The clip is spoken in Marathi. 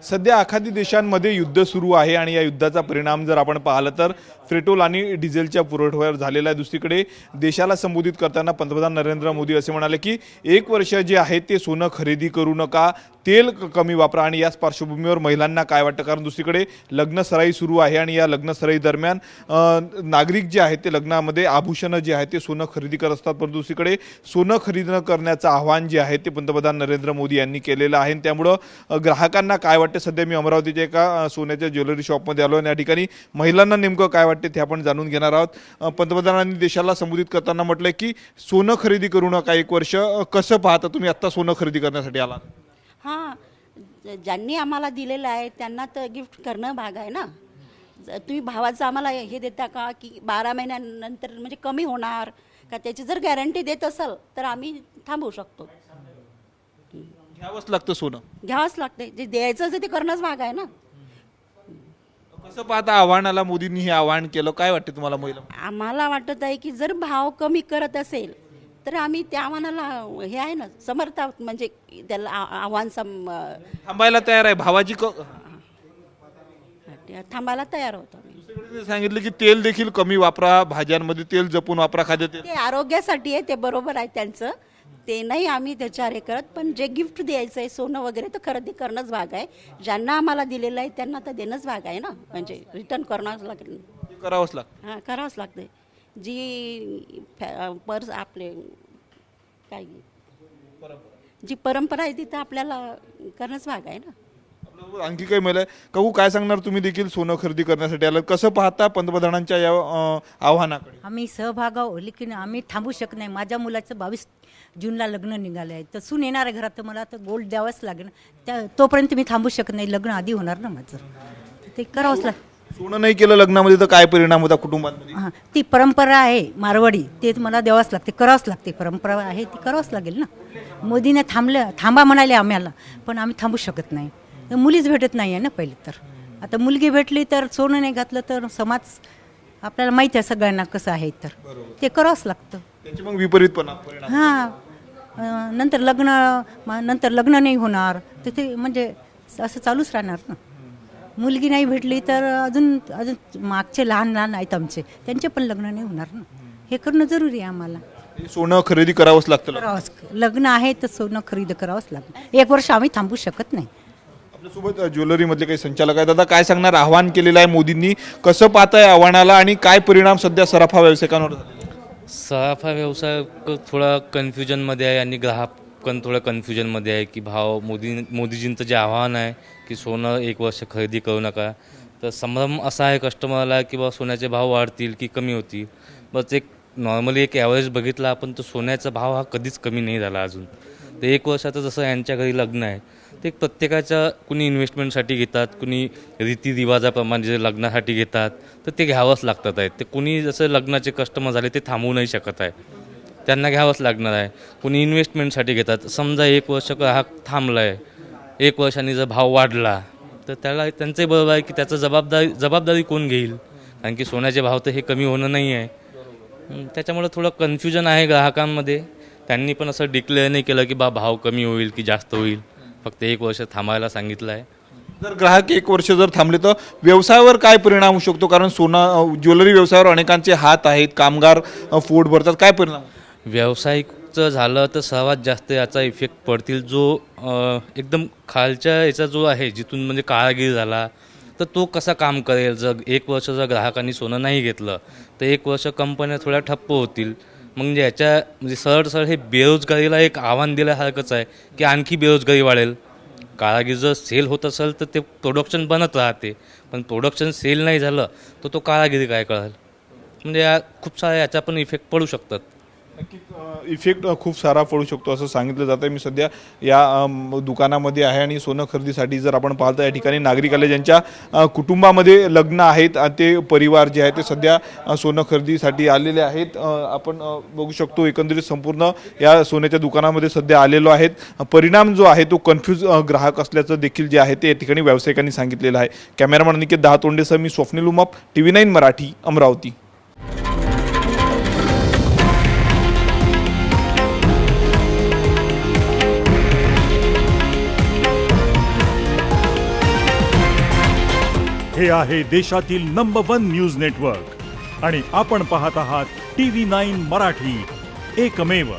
सध्या आखाती देशांमध्ये युद्ध सुरू आहे आणि या युद्धाचा परिणाम जर आपण पाहिलं तर पेट्रोल आणि डिझेलच्या पुरवठ्यावर झालेला आहे। दुसरीकडे देशाला संबोधित करताना पंतप्रधान नरेंद्र मोदी असे म्हणाले की 1 वर्ष जे आहे ते सोनं खरेदी करू नका, तेल कमी वापरा। आणि याच पार्श्वभूमीवर महिलांना काय वाटतं, कारण दुसरीकडे लग्नसराई सुरू आहे आणि या लग्नसराई दरम्यान नागरिक जे आहेत ते लग्नामध्ये आभूषणं जे आहेत ते सोनं खरेदी करत असतात, पण दुसरीकडे सोनं खरेदी करण्याचं आव्हान जे आहे ते पंतप्रधान नरेंद्र मोदी यांनी केलेलं आहे। त्यामुळं ग्राहकांना काय वाटतं, सध्या मी अमरावतीच्या एका सोन्याच्या ज्वेलरी शॉपमध्ये आलो आणि या ठिकाणी महिलांना नेमकं काय वाटते ते आपण जाणून घेणार आहोत। पंतप्रधानांनी देशाला संबोधित करताना म्हटलंय की सोनं खरेदी करू नका 1 वर्ष। कसं पाहता तुम्ही, आता सोनं खरेदी करण्यासाठी आलात? हां, ज्यांनी आम्हाला दिलेलं आहे त्यांना तर गिफ्ट करणं भाग आहे ना। तुम्ही भावाचं आम्हाला हे देता का की 12 महिन्यानंतर म्हणजे कमी होणार का, त्याची जर गॅरंटी देत असाल तर आम्ही थांबवू शकतो। घ्यावंच लागतं सोनं, घ्यावंच लागते, जे द्यायचं ते करणंच भाग आहे ना। कसं पाहता आव्हानाला मोदींनी हे आव्हान केलं, काय वाटते तुम्हाला? महिला आम्हाला वाटत आहे की जर भाव कमी करत असेल तर आम्ही त्या आव्हानाला हे आहे ना समर्थ आहोत, म्हणजे त्याला आव्हान थांबायला तयार आहे भावाची थांबायला तयार होतो आम्ही। दुसरीकडे सांगितलं की तेल देखील कमी वापरा, भाज्यांमध्ये तेल जपून वापरा, खाद्यतेल ते आरोग्यासाठी आहे, ते बरोबर आहे त्यांचं, ते नाही आम्ही त्याच्यावर हे करत, पण जे गिफ्ट द्यायचं आहे सोनं वगैरे तर खरेदी करणंच भाग आहे। ज्यांना आम्हाला दिलेलं आहे त्यांना तर देणंच भाग आहे ना, म्हणजे रिटर्न करणंच लागेल, करावंच लागतं। हां करावंच लागते। जी पर्स आपले काय जी परंपरा आहे तिथं आपल्याला करणंच भाग आहे ना। आपल्याबरोबर आणखी काही महिला आहे, कहू काय सांगणार तुम्ही? देखील सोनं खरेदी करण्यासाठी आलं, कसं पाहता पंतप्रधानांच्या या आव्हानाकडे? आम्ही सहभागाव, लेकिन आम्ही थांबू शकत नाही। माझ्या मुलाचं 22 जूनला लग्न निघालं आहे, तर सून येणार आहे घरात, तर मला तर गोल्ड द्यावंच लागेल। तोपर्यंत मी थांबू शकत नाही, लग्न आधी होणार ना माझं, ते करावंच लागेल। सोनं नाही केलं लग्नामध्ये तर काय परिणाम होता कुटुंबांमध्ये? हां, ती परंपरा आहे मारवाडी, ते मला द्यावंच लागते, करावंच लागते। परंपरा आहे ती करावंच लागेल ना। मोदीने थांबा म्हणाले आम्हाला, पण आम्ही थांबू शकत नाही, मुलीच भेटत नाही आहे ना पहिले तर। आता मुलगी भेटली तर सोनं नाही घातलं तर समाज आपल्याला माहिती आहे सगळ्यांना कसं आहे, तर ते करावंच लागतं। त्याचे मग विपरीत परिणाम। हां, नंतर लग्न नाही होणार, तर ते म्हणजे असं चालूच राहणार ना। मुलगी नाही भेटली तर अजून मागचे लहान आहेत आमचे, त्यांचे पण लग्न नाही होणार ना। हे करणं जरुरी आहे आम्हाला। सोनं खरेदी करावंच लागतं। लग्न आहे तर सोनं खरेदी करावंच लागतं। 1 वर्ष आम्ही थांबू शकत नाही। आपल्यासोबत ज्वेलरी मधले काही संचालक आहेत, दादा काय सांगणार? आव्हान केलेलं आहे मोदींनी, कसं पाहताय आव्हानाला आणि काय परिणाम सध्या सराफा व्यावसायिकांवर झाले? सराफा व्यवसाय थोडा कन्फ्युजनमध्ये आहे आणि ग्राहक पण थोडं कन्फ्युजनमध्ये आहे की भाव मोदीजींचं जे आव्हान आहे की सोनं 1 वर्ष खरेदी करू नका, तर संभ्रम असा आहे कस्टमरला की बा सोन्याचे भाव वाढतील की कमी होतील। बस एक नॉर्मली एक ॲव्हरेज बघितला आपण तर सोन्याचा भाव हा कधीच कमी नाही झाला अजून। तर 1 वर्षाचं जसं यांच्या घरी लग्न आहे ते प्रत्येकाच्या, कुणी इन्व्हेस्टमेंटसाठी घेतात, कुणी रीतिरिवाजाप्रमाणे जे लग्नासाठी घेतात, तर ते घ्यावंच लागतात आहे। ते कुणी जसं लग्नाचे कस्टमर झाले ते थांबवू नाही शकत आहे, त्यांना घ्यावंच लागणार आहे। कुणी इन्व्हेस्टमेंटसाठी घेतात, समजा 1 वर्ष ग्राहक थांबला आहे, 1 वर्षांनी जर भाव वाढला तर त्याला त्यांचंही बरोबर आहे की त्याचं जबाबदारी कोण घेईल, कारण की सोन्याचे भाव तर हे कमी होणं नाही आहे। त्याच्यामुळे थोडं कन्फ्युजन आहे ग्राहकांमध्ये। त्यांनी पण असं डिक्लेअर नाही केलं की भाव कमी होईल की जास्त होईल, फक्त 1 वर्ष थांबायला सांगितलं आहे। जर ग्राहक 1 वर्ष जर थांबले तर व्यवसायावर काय परिणाम होऊ शकतो? कारण सोना ज्वेलरी व्यवसायावर अनेकांचे हात आहेत, कामगार पोट भरतात, काय परिणाम? व्यावसायिकचं झालं तर सर्वात जास्त याचा इफेक्ट पडतील जो एकदम खालच्या याचा जो आहे, जिथून म्हणजे कारागीर झाला तर तो कसा काम करेल। जर 1 वर्ष जर ग्राहकांनी सोनं नाही घेतलं तर 1 वर्ष कंपन्या थोड्या ठप्प होतील। म्हणजे याच्या म्हणजे सरळ हे बेरोजगारीला एक आव्हान दिल्यासारखंच आहे की आणखी बेरोजगारी वाढेल। कारागीर जर सेल होत असेल तर ते प्रोडक्शन बनत राहते, पण प्रोडक्शन सेल नाही झालं तर तो कारागिरी काय करेल, म्हणजे या खूप साऱ्या याचा पण इफेक्ट पडू शकतात। इफेक्ट खूप सारा पडू शकतो असं सांगितलं जातं आहे। मी सध्या या दुकानामध्ये आहे आणि सोनं खरेदीसाठी जर आपण पाहतो या ठिकाणी नागरिक आले ज्यांच्या कुटुंबामध्ये लग्न आहेत, ते परिवार जे आहे ते सध्या सोनं खरेदीसाठी आलेले आहेत। आपण बघू शकतो एकंदरीत संपूर्ण या सोन्याच्या दुकानामध्ये सध्या आलेलो आहेत। परिणाम जो आहे तो कन्फ्यूज ग्राहक असल्याचं देखील जे आहे ते या ठिकाणी व्यावसायिकांनी सांगितलेलं आहे। कॅमेरामॅन निकेत दहातोंडेसह मी स्वप्नील उमाप, TV9 मराठी, अमरावती। हे आहे देशातील नंबर 1 न्यूज नेटवर्क आणि आपण पाहत आहात TV9 मराठी, एकमेव.